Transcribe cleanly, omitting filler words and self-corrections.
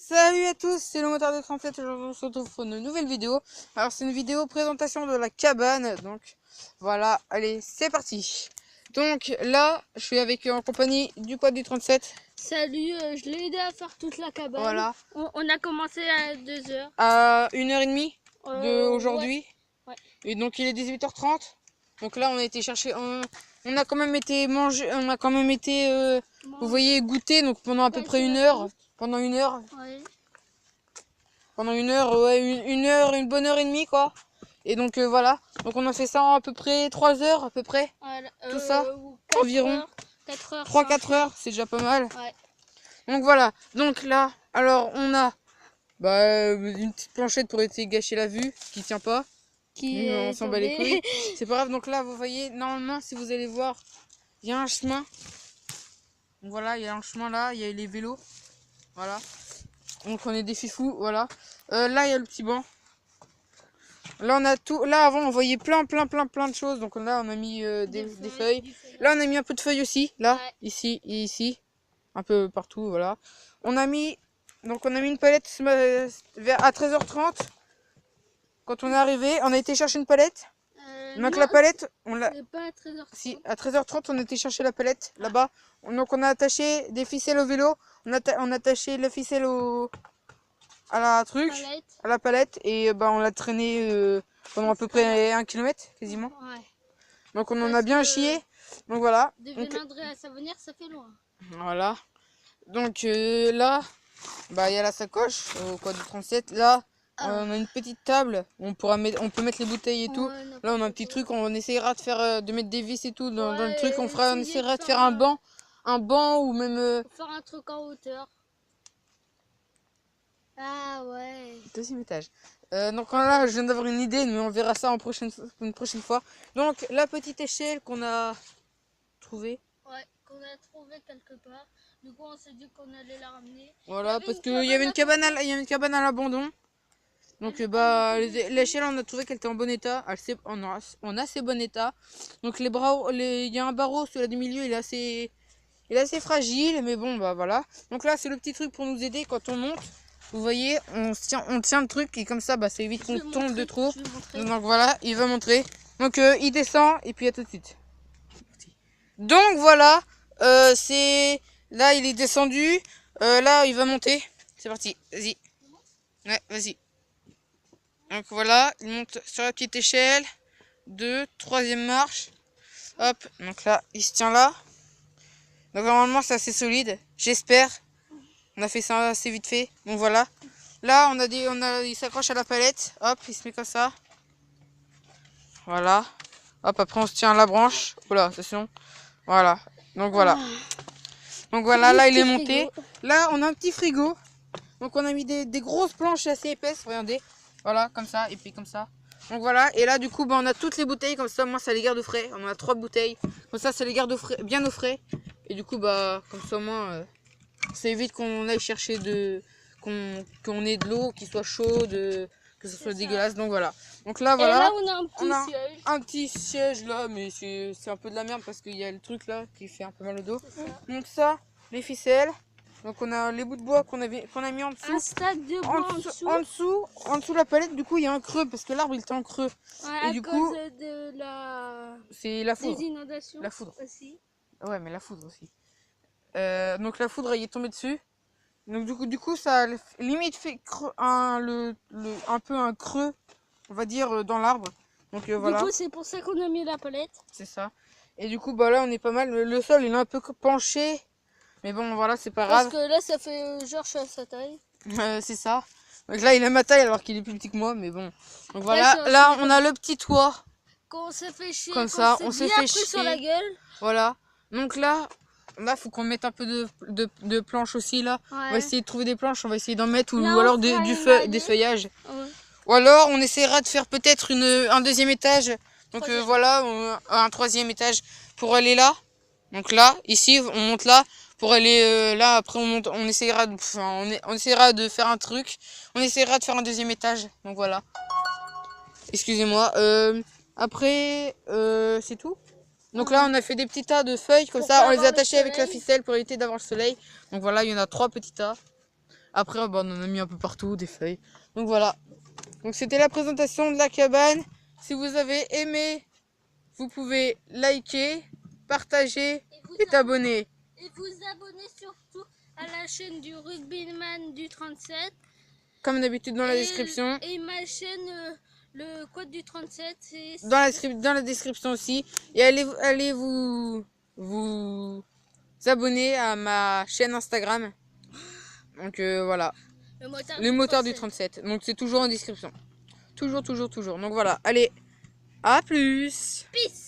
Salut à tous, c'est le moteur de 37 et aujourd'hui on se retrouve pour une nouvelle vidéo. Alors c'est une vidéo présentation de la cabane, donc voilà, allez c'est parti. Donc là, je suis avec en compagnie du quad du 37. Salut, je l'ai aidé à faire toute la cabane. Voilà. On a commencé à 2h. À 1h30 d'aujourd'hui. Ouais. Et donc il est 18h30. Donc là on a été chercher, on a quand même été manger, on a quand même été, vous voyez, goûter, donc pendant à peu près une heure. Pendant une heure. Ouais. Pendant une heure, ouais, une bonne heure et demie quoi. Et donc voilà, donc on a fait ça en à peu près 3 heures à peu près. Voilà, tout ça, 4 environ 3-4 heures, c'est déjà pas mal. Ouais. Donc voilà, donc là, alors on a une petite planchette pour éviter de gâcher la vue, qui tient pas. On s'en bat les couilles. C'est pas grave, donc là vous voyez, normalement si vous allez voir, il y a un chemin. Donc voilà, il y a un chemin là, il y a les vélos. Voilà. Donc on est des fifous, voilà. Là il y a le petit banc. Là on a tout. Là avant on voyait plein de choses. Donc là on a mis des feuilles. Là on a mis un peu de feuilles aussi. Là, ouais. Ici et ici. Un peu partout, voilà. On a mis une palette à 13h30. Quand on est arrivé, on a été chercher une palette. Donc non, la palette, on l'a. Pas à 13h30. Si, à 13h30 on a été chercher la palette là-bas. Donc on a attaché des ficelles au vélo. On a attaché la ficelle à la palette et on l'a traîné pendant à peu près 1 km quasiment. Ouais. Donc on en a bien chié. Donc voilà. De Vélandré à Savonnières, ça fait loin. Voilà. Donc là, il y a la sacoche au quad du 37. Là, on a une petite table où on peut mettre les bouteilles et tout. Là, on a un petit truc. On essaiera de mettre des vis et tout dans le truc. On essaiera de faire un banc ou même. Faire un truc en hauteur. Ah ouais. Deuxième étage. Donc là, je viens d'avoir une idée, mais on verra ça une prochaine fois. Donc la petite échelle qu'on a trouvée. Ouais, qu'on a trouvé quelque part. Du coup, on s'est dit qu'on allait la ramener. Voilà, parce qu'il y avait une cabane à l'abandon. Donc l'échelle, on a trouvé qu'elle était en bon état, en assez bon état. Donc il y a un barreau sur du milieu, il est assez fragile, mais bon voilà. Donc là c'est le petit truc pour nous aider quand on monte. Vous voyez, on tient le truc et comme ça ça évite qu'on tombe de trop. Donc voilà, il va montrer. Donc il descend et puis à tout de suite. Donc voilà, là il est descendu, là il va monter. C'est parti, vas-y. Ouais, vas-y. Donc voilà, il monte sur la petite échelle. 2, 3e marche. Hop, donc là, il se tient là. Donc normalement, c'est assez solide, j'espère. On a fait ça assez vite fait. Donc voilà. Là, il s'accroche à la palette. Hop, il se met comme ça. Voilà. Hop, après on se tient à la branche. Oula, attention. Voilà. Donc voilà. Donc voilà, là il est monté. Là, on a un petit frigo. Donc on a mis des grosses planches assez épaisses, regardez. Voilà, comme ça, et puis comme ça. Donc voilà, et là du coup, on a toutes les bouteilles, comme ça, moi ça les garde au frais. On en a 3 bouteilles, comme ça les garde bien au frais. Et du coup, comme ça, moi, ça évite qu'on aille chercher qu'on ait de l'eau qui soit chaude, que ce soit dégueulasse. Donc voilà. Donc là, voilà. Et là, on a un petit siège. Un petit siège là, mais c'est un peu de la merde parce qu'il y a le truc là qui fait un peu mal au dos. Donc ça, les ficelles. Donc on a les bouts de bois qu'on a mis en dessous. Un stack de bois en dessous de la palette, du coup il y a un creux parce que l'arbre il était en creux. Ouais, et du coup de la... C'est la foudre. Des inondations. La foudre aussi. Ouais, mais la foudre aussi. Donc la foudre elle est tombée dessus. Donc du coup ça limite fait un peu un creux, on va dire, dans l'arbre. Donc voilà. Du coup c'est pour ça qu'on a mis la palette. C'est ça. Et du coup là on est pas mal. Le sol il est un peu penché. Mais bon, voilà, c'est pas grave. Parce que là, ça fait genre je suis à sa taille. C'est ça. Donc là, il a ma taille alors qu'il est plus petit que moi, mais bon. Donc voilà, là, on a le petit toit. Quand on s'est fait chier, comme ça, on s'est fait chier sur la gueule. Voilà. Donc là, faut qu'on mette un peu de planches aussi, là. Ouais. On va essayer de trouver des planches, on va essayer d'en mettre, ou alors des feuillages. Ouais. Ou alors, on essaiera de faire peut-être un 2e étage. Donc voilà, un 3e étage pour aller là. Donc là, ici, on monte là. Pour aller là, après on essaiera de faire un truc. On essaiera de faire un 2e étage. Donc voilà. Excusez-moi. Après, c'est tout. Donc là, on a fait des petits tas de feuilles comme ça. On les a attachés avec la ficelle pour éviter d'avoir le soleil. Donc voilà, il y en a 3 petits tas. Après, bah, on en a mis un peu partout, des feuilles. Donc voilà. Donc c'était la présentation de la cabane. Si vous avez aimé, vous pouvez liker, partager et t'abonner. Et vous abonner surtout à la chaîne du Rugbyman du 37. Comme d'habitude dans la description. Et ma chaîne, le code du 37, c'est... Dans la description aussi. Et allez vous abonner à ma chaîne Instagram. Donc voilà. Le moteur du 37. Donc c'est toujours en description. Toujours. Donc voilà. Allez, à plus. Peace.